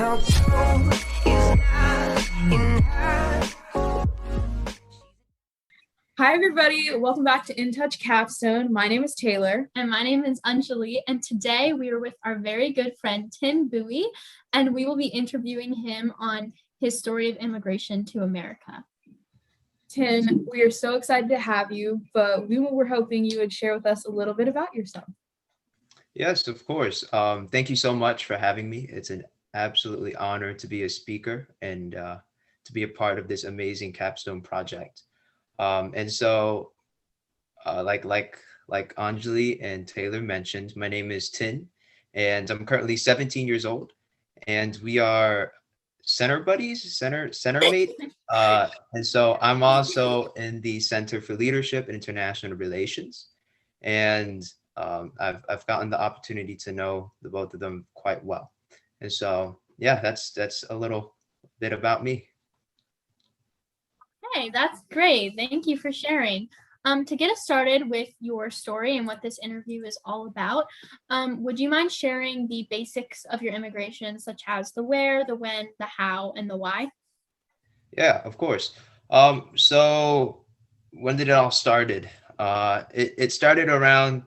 No, it's not enough. Hi, everybody. Welcome back to In Touch Capstone. My name is Taylor. And my name is Anjali, and today we are with our very good friend Tim Bowie, and we will be interviewing him on his story of immigration to America. Tim, we are so excited to have you, but we were hoping you would share with us a little bit about yourself. Yes, of course. Thank you so much for having me. It's an absolutely honor to be a speaker and to be a part of this amazing capstone project. And so, like Anjali and Taylor mentioned, my name is Tin, and I'm currently 17 years old, and we are center buddies, center mate. And so I'm also in the Center for Leadership and International Relations, and I've gotten the opportunity to know the both of them quite well. And so, yeah, that's a little bit about me. Hey, that's great. Thank you for sharing. To get us started with your story and what this interview is all about, would you mind sharing the basics of your immigration, such as the where, the when, the how, and the why? Yeah, of course. So when did it all started? It started around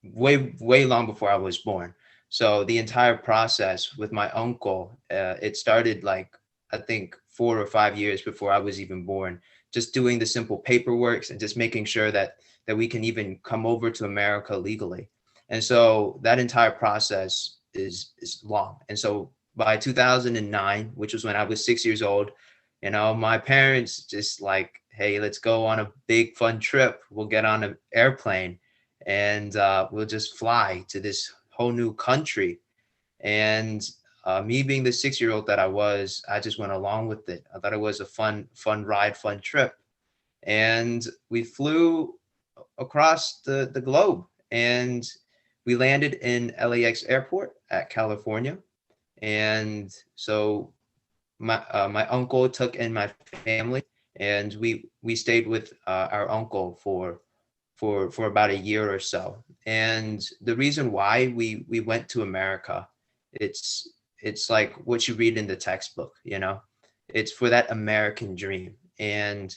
way long before I was born. So the entire process with my uncle, it started like I think 4 or 5 years before I was even born. Just doing the simple paperwork and just making sure that we can even come over to America legally. And so that entire process is long. And so by 2009, which was when I was 6 years old, my parents just like, hey, let's go on a big fun trip. We'll get on an airplane and we'll just fly to this whole new country. And me being the 6 year old that I was, I just went along with it. I thought it was a fun ride, fun trip. And we flew across the globe and we landed in LAX airport at California. And so my uncle took in my family, and we stayed with our uncle for about a year or so. And the reason why we went to America, it's like what you read in the textbook, it's for that American dream. And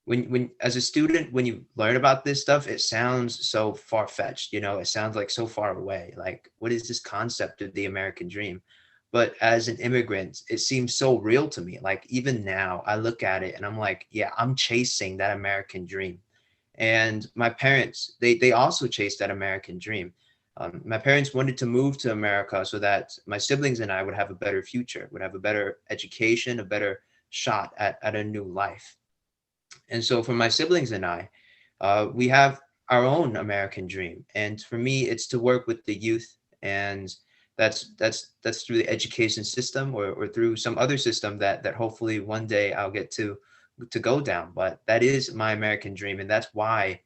when as a student, when you learn about this stuff, it sounds so far-fetched, it sounds like so far away. Like, what is this concept of the American dream? But as an immigrant, it seems so real to me. Like, even now I look at it and I'm like, yeah, I'm chasing that American dream. And my parents, they also chased that American dream. My parents wanted to move to America so that my siblings and I would have a better future, would have a better education, a better shot at a new life. And so for my siblings and I, we have our own American dream. And for me, it's to work with the youth, and that's through the education system, or through some other system that hopefully one day I'll get to go down. But that is my American dream, and that's why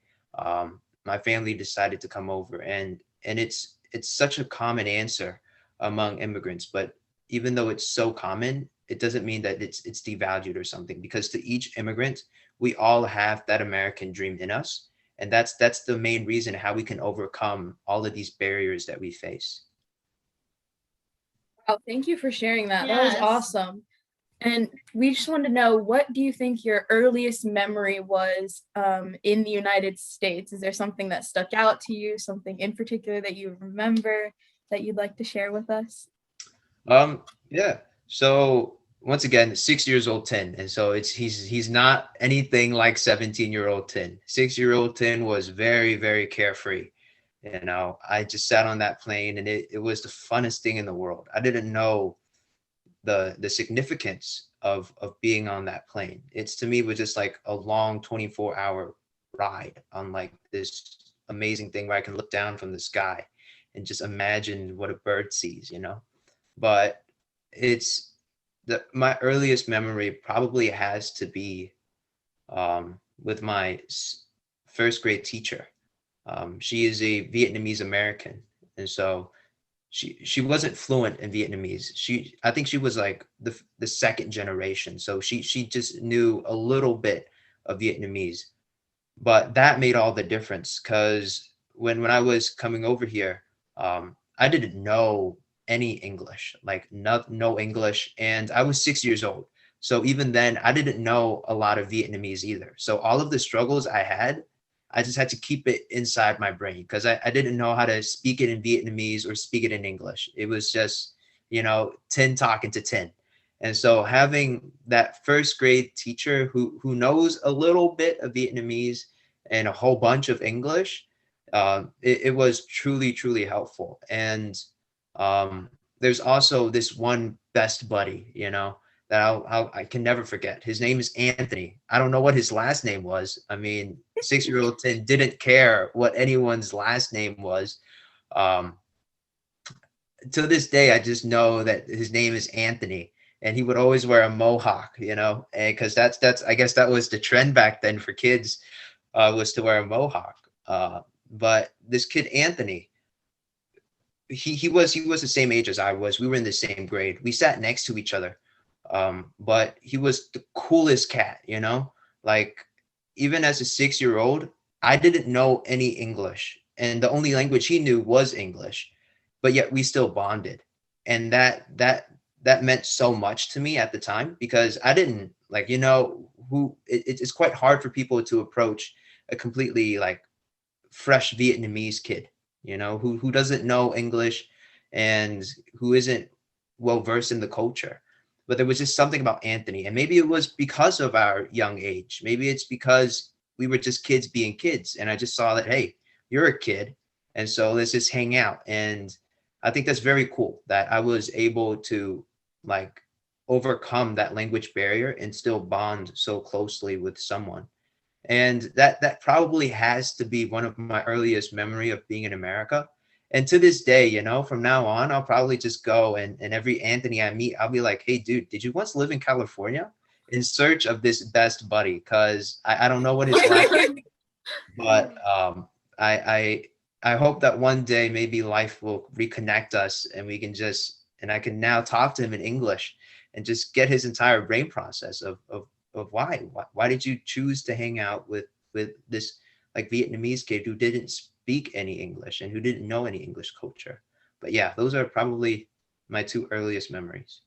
my family decided to come over. And it's such a common answer among immigrants, but even though it's so common, it doesn't mean that it's devalued or something, because to each immigrant, we all have that American dream in us. And that's the main reason how we can overcome all of these barriers that we face. Wow, thank you for sharing that. That was Yes. awesome. And we just wanted to know, what do you think your earliest memory was in the United States? Is there something that stuck out to you, something in particular that you remember that you'd like to share with us? Yeah. So once again, 6 years old Tin, and so he's not anything like 17-year-old Tin. 6 year old Tin was very carefree. I just sat on that plane, and it was the funnest thing in the world. I didn't know the significance of being on that plane. It's, to me, was just like a long 24-hour ride on like this amazing thing where I can look down from the sky and just imagine what a bird sees. But it's my earliest memory probably has to be with my first grade teacher. She is a Vietnamese American, and so she wasn't fluent in Vietnamese. I think she was like the second generation, so she just knew a little bit of Vietnamese. But that made all the difference, because when I was coming over here, I didn't know any English, like no English. And I was 6 years old. So even then, I didn't know a lot of Vietnamese either. So all of the struggles I had, I just had to keep it inside my brain because I didn't know how to speak it in Vietnamese or speak it in English. It was just, 10 talking to 10. And so having that first grade teacher who knows a little bit of Vietnamese and a whole bunch of English, it was truly, truly helpful. And there's also this one best buddy, that I can never forget. His name is Anthony. I don't know what his last name was. I mean, 6-year-old Tim didn't care what anyone's last name was. To this day, I just know that his name is Anthony, and he would always wear a mohawk, and because that's I guess that was the trend back then for kids, was to wear a mohawk. But this kid Anthony, he was the same age as I was. We were in the same grade. We sat next to each other. But he was the coolest cat, like even as a 6-year-old, I didn't know any English, and the only language he knew was English, but yet we still bonded. And that meant so much to me at the time because I didn't it's quite hard for people to approach a completely like fresh Vietnamese kid, who doesn't know English and who isn't well versed in the culture. But there was just something about Anthony, and maybe it was because of our young age. Maybe it's because we were just kids being kids, and I just saw that, hey, you're a kid, and so let's just hang out. And I think that's very cool that I was able to like overcome that language barrier and still bond so closely with someone. And that probably has to be one of my earliest memory of being in America. And to this day, from now on, I'll probably just go and every Anthony I meet, I'll be like, hey, dude, did you once live in California? In search of this best buddy, because I don't know what it's like. But I hope that one day maybe life will reconnect us and we can and I can now talk to him in English and just get his entire brain process of why did you choose to hang out with this like Vietnamese kid who didn't speak any English and who didn't know any English culture. But yeah, those are probably my two earliest memories.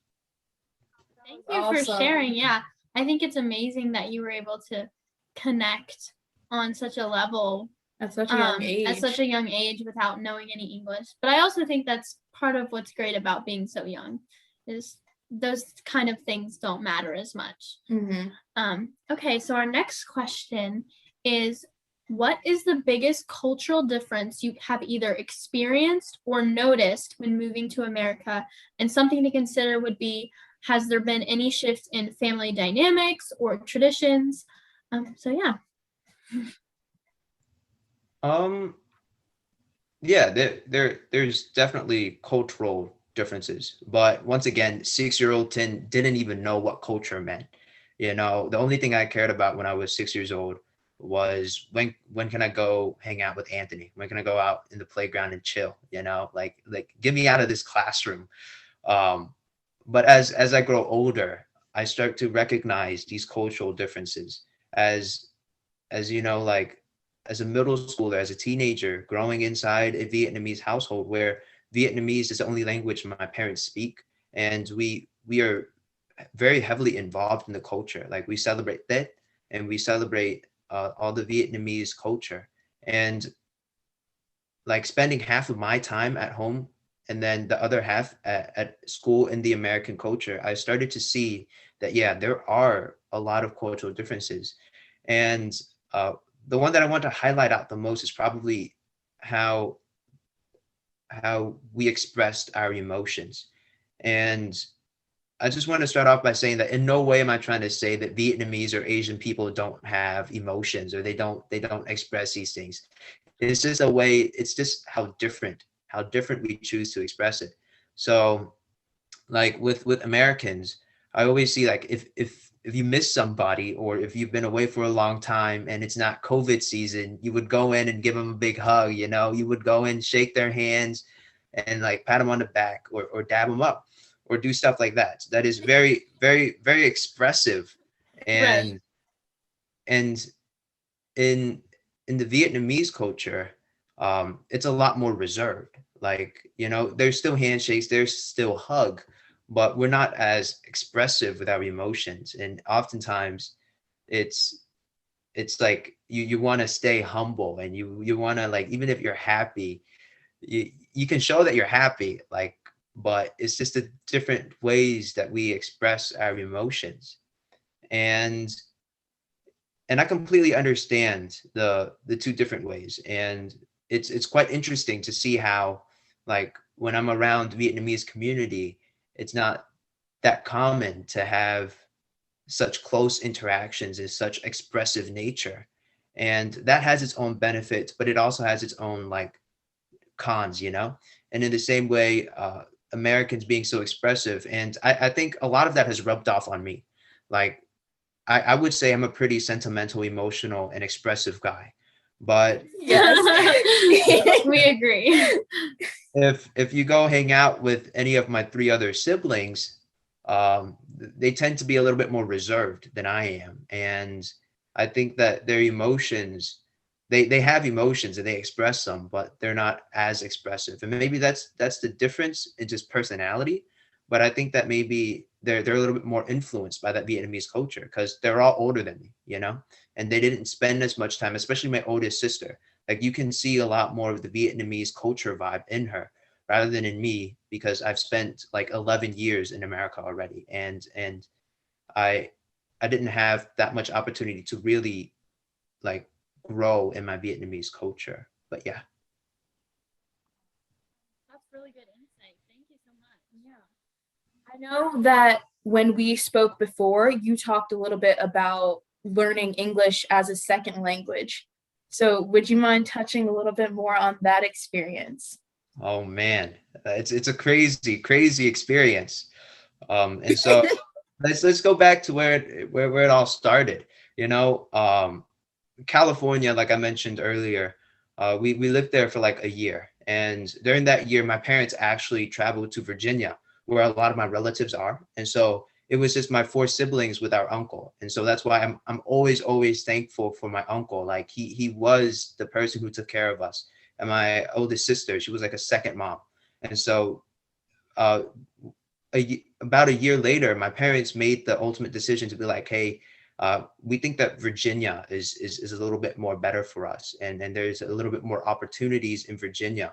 Thank you for sharing. Yeah, I think it's amazing that you were able to connect on such a level at such a young age. At such a young age without knowing any English. But I also think that's part of what's great about being so young is those kind of things don't matter as much. Mm-hmm. Okay, so our next question is, what is the biggest cultural difference you have either experienced or noticed when moving to America? And something to consider would be, has there been any shifts in family dynamics or traditions? So yeah. Yeah, there's definitely cultural differences, but once again, 6-year-old Tin didn't even know what culture meant. The only thing I cared about when I was 6 years old was when can I go hang out with Anthony? When can I go out in the playground and chill? Like get me out of this classroom. But as I grow older, I start to recognize these cultural differences as like as a middle schooler, as a teenager, growing inside a Vietnamese household where Vietnamese is the only language my parents speak, and we are very heavily involved in the culture. Like we celebrate Tết and we celebrate all the Vietnamese culture, and like spending half of my time at home and then the other half at school in the American culture, I started to see that, yeah, there are a lot of cultural differences. And the one that I want to highlight out the most is probably how we expressed our emotions. And I just want to start off by saying that in no way am I trying to say that Vietnamese or Asian people don't have emotions or they don't express these things. It's just it's just how different we choose to express it. So like with Americans, I always see like if you miss somebody or if you've been away for a long time and it's not COVID season, you would go in and give them a big hug, you would go in, shake their hands and like pat them on the back or dab them up or do stuff like that. That is very, very, very expressive. And Right. And in the Vietnamese culture, it's a lot more reserved. Like, there's still handshakes, there's still hug, but we're not as expressive with our emotions. And oftentimes it's like you want to stay humble, and you want to, like, even if you're happy, you can show that you're happy, like, but it's just the different ways that we express our emotions. And I completely understand the two different ways. And it's quite interesting to see how, like, when I'm around Vietnamese community, it's not that common to have such close interactions and such expressive nature. And that has its own benefits, but it also has its own, like, cons, and in the same way, Americans being so expressive, and I think a lot of that has rubbed off on me. Like, I would say I'm a pretty sentimental, emotional, and expressive guy. But Yes. We agree. if you go hang out with any of my three other siblings, they tend to be a little bit more reserved than I am. And I think that their emotions, they have emotions and they express them, but they're not as expressive. And maybe that's the difference in just personality. But I think that maybe they're a little bit more influenced by that Vietnamese culture, because they're all older than me, and they didn't spend as much time, especially my oldest sister. Like, you can see a lot more of the Vietnamese culture vibe in her rather than in me, because I've spent like 11 years in America already. And I didn't have that much opportunity to really, like, grow in my Vietnamese culture. But yeah. That's really good insight. Thank you so much. Yeah. I know that when we spoke before, you talked a little bit about learning English as a second language. So would you mind touching a little bit more on that experience? Oh man, it's a crazy experience. And so let's go back to where it all started. California, like I mentioned earlier, we lived there for like a year, and during that year, my parents actually traveled to Virginia, where a lot of my relatives are, and so it was just my four siblings with our uncle. And so that's why I'm always thankful for my uncle. Like, he was the person who took care of us. And my oldest sister, she was like a second mom. And so about a year later, my parents made the ultimate decision to be like, hey, we think that Virginia is a little bit more better for us. And there's a little bit more opportunities in Virginia.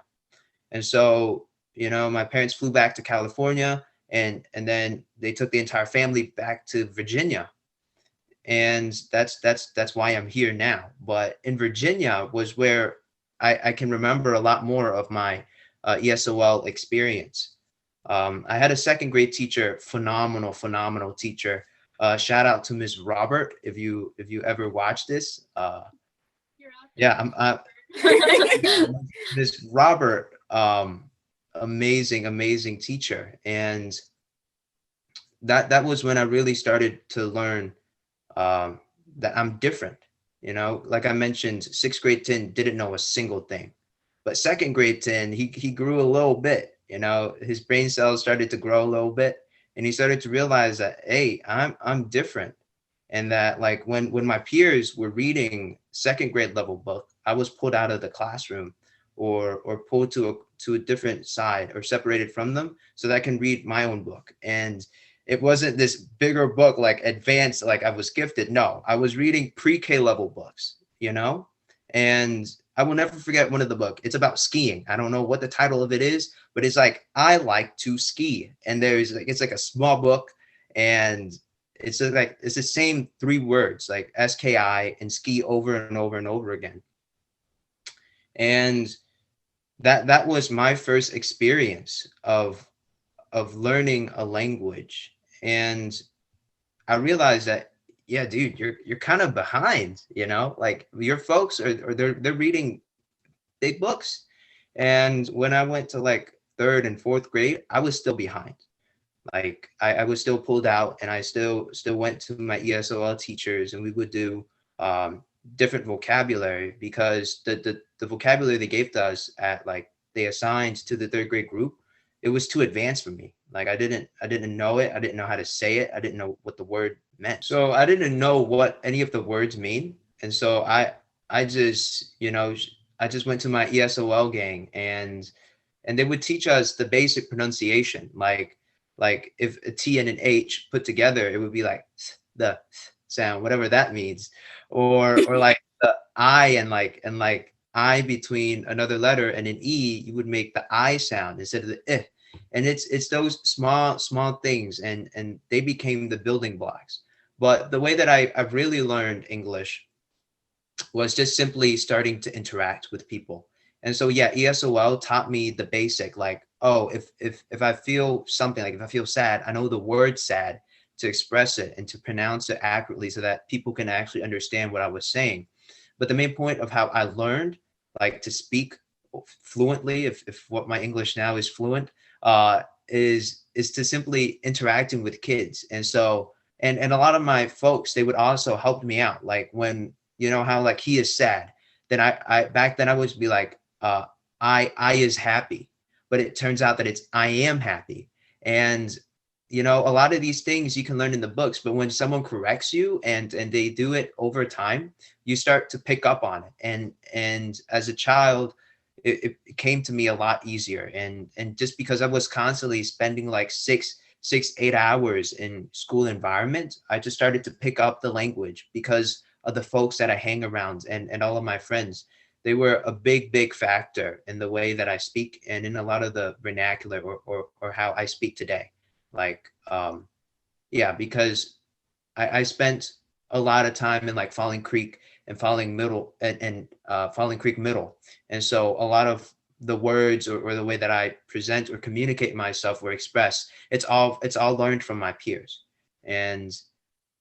And so, my parents flew back to California, and then they took the entire family back to Virginia. And that's why I'm here now. But in Virginia was where I can remember a lot more of my ESOL experience. I had a second grade teacher, phenomenal teacher. Shout out to Ms. Robert, if you ever watch this. You're out there. Yeah, Ms. Robert, amazing teacher. And that was when I really started to learn that I'm different. Like I mentioned, sixth grade Tin didn't know a single thing, but second grade Tin, he grew a little bit. His brain cells started to grow a little bit, and he started to realize that, hey, I'm different. And that, like, when my peers were reading second grade level book, I was pulled out of the classroom or pulled to a different side or separated from them so that I can read my own book. And it wasn't this bigger book, like advanced, like I was gifted. No, I was reading pre-K level books, and I will never forget one of the book. It's about skiing. I don't know what the title of it is, but it's like, I like to ski. And it's like a small book, and it's like, it's the same three words, like SKI and ski, over and over and over again. And that was my first experience of learning a language. And I realized that, yeah, dude, you're kind of behind, like your folks are they're reading big books. And when I went to like third and fourth grade, I was still behind. Like I was still pulled out, and I still went to my ESOL teachers, and we would do different vocabulary, because the vocabulary they gave to us they assigned to the third grade group, it was too advanced for me. Like I didn't know it. I didn't know how to say it. I didn't know what the word meant. So I didn't know what any of the words mean. And so I just went to my ESOL gang, and and they would teach us the basic pronunciation, like if a T and an H put together, it would be like the sound, whatever that means, or like the I and like I between another letter and an E, you would make the I sound instead of the I. And it's those small things, and they became the building blocks. But the way that I've really learned English was just simply starting to interact with people. And so yeah, ESOL taught me the basic, like, oh, if I feel something, like if I feel sad, I know the word sad to express it and to pronounce it accurately so that people can actually understand what I was saying. But the main point of how I learned like to speak fluently, if what my English now is fluent, is to simply interacting with kids. And so and a lot of my folks, they would also help me out. Like when, you know how like he is sad, then I back then I would be like, I is happy, but it turns out that it's I am happy. And you know, a lot of these things you can learn in the books, but when someone corrects you and they do it over time, you start to pick up on it. And as a child, it came to me a lot easier. And just because I was constantly spending like 8 hours in school environment, I just started to pick up the language because of the folks that I hang around, and all of my friends. They were a big factor in the way that I speak and in a lot of the vernacular or how I speak today. Like, yeah, because I spent a lot of time in like Falling Creek and Falling Middle and Falling Creek Middle. And so a lot of the words or the way that I present or communicate myself or express, it's all learned from my peers. And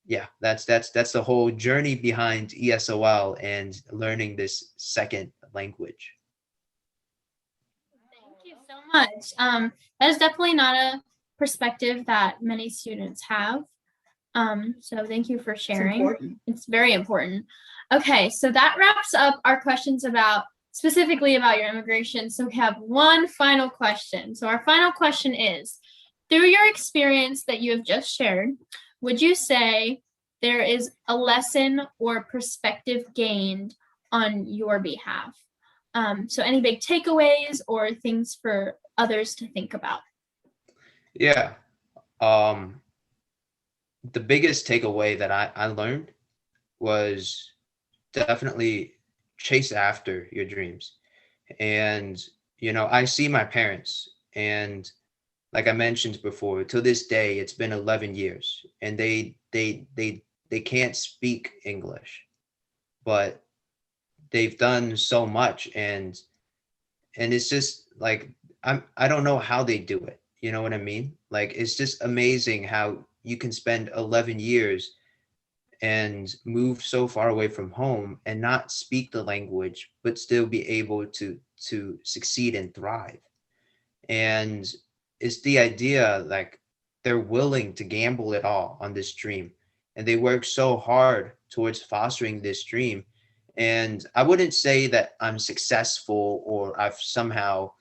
yeah, that's the whole journey behind ESOL and learning this second language. Thank you so much. That is definitely not a perspective that many students have. So thank you for It's sharing. important. It's very important. Okay, so that wraps up our questions specifically about your immigration. So we have one final question. So our final question is, through your experience that you have just shared, would you say there is a lesson or perspective gained on your behalf? So any big takeaways or things for others to think about? Yeah. The biggest takeaway that I learned was definitely chase after your dreams. And, you know, I see my parents, and like I mentioned before, to this day, it's been 11 years and they can't speak English, but they've done so much. And it's just like, I don't know how they do it. You know what I mean? Like, it's just amazing how you can spend 11 years and move so far away from home and not speak the language, but still be able to succeed and thrive. And it's the idea, like, they're willing to gamble it all on this dream, and they work so hard towards fostering this dream. And I wouldn't say that I'm successful or I've somehow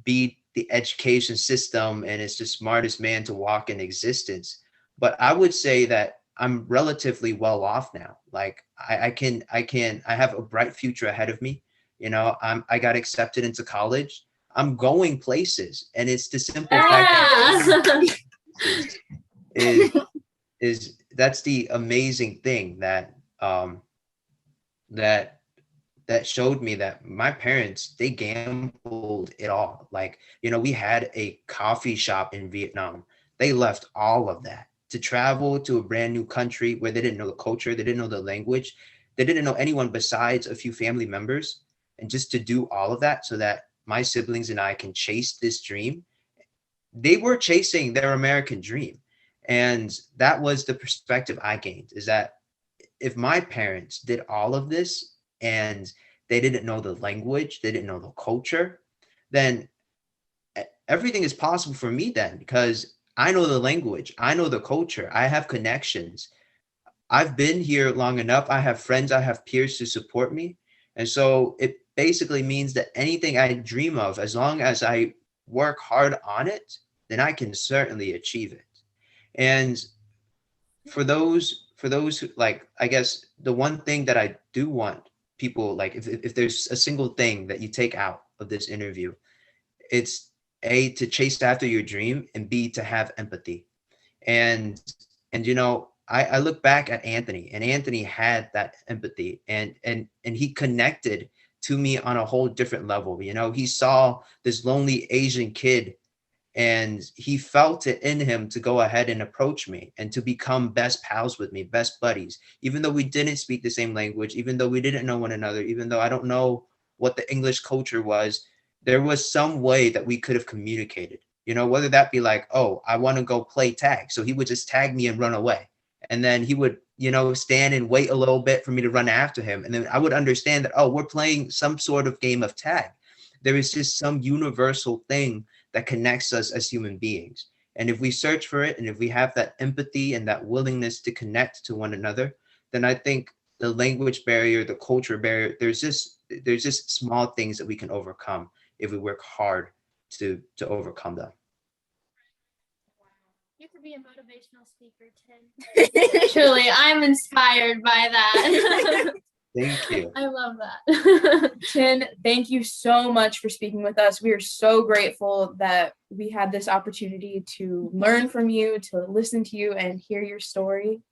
beat the education system and it's the smartest man to walk in existence, but I would say that I'm relatively well off now. Like I have a bright future ahead of me. You know, I got accepted into college. I'm going places, and it's the simple fact that is that's the amazing thing that that showed me that my parents, they gambled it all. Like, you know, we had a coffee shop in Vietnam. They left all of that to travel to a brand new country where they didn't know the culture, they didn't know the language, they didn't know anyone besides a few family members. And just to do all of that so that my siblings and I can chase this dream. They were chasing their American dream. And that was the perspective I gained, is that if my parents did all of this and they didn't know the language, they didn't know the culture, then everything is possible for me then, because I know the language, I know the culture, I have connections. I've been here long enough. I have friends, I have peers to support me. And so it basically means that anything I dream of, as long as I work hard on it, then I can certainly achieve it. And for those who, like, I guess the one thing that I do want people, like, if there's a single thing that you take out of this interview, It's A, to chase after your dream, and B, to have empathy. And you know, I look back at Anthony, and Anthony had that empathy, and he connected to me on a whole different level. You know, he saw this lonely Asian kid, and he felt it in him to go ahead and approach me and to become best pals with me, best buddies, even though we didn't speak the same language, even though we didn't know one another, even though I don't know what the English culture was. There was some way that we could have communicated, you know, whether that be like, oh, I want to go play tag, so he would just tag me and run away, and then he would, you know, stand and wait a little bit for me to run after him, and then I would understand that, oh, we're playing some sort of game of tag. There is just some universal thing that connects us as human beings. And if we search for it, and if we have that empathy and that willingness to connect to one another, then I think the language barrier, the culture barrier, there's just small things that we can overcome if we work hard to overcome them. You could be a motivational speaker, Tim. Truly, I'm inspired by that. Thank you. I love that. Tin, thank you so much for speaking with us. We are so grateful that we had this opportunity to learn from you, to listen to you, and hear your story.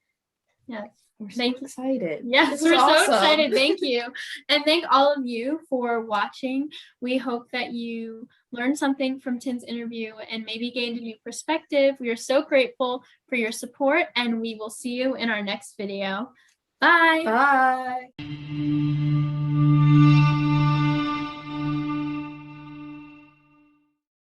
Yes. We're so Thank you. excited. Yes, This we're is so awesome. excited. Thank you. And thank all of you for watching. We hope that you learned something from Tin's interview and maybe gained a new perspective. We are so grateful for your support, and we will see you in our next video. Bye. Bye.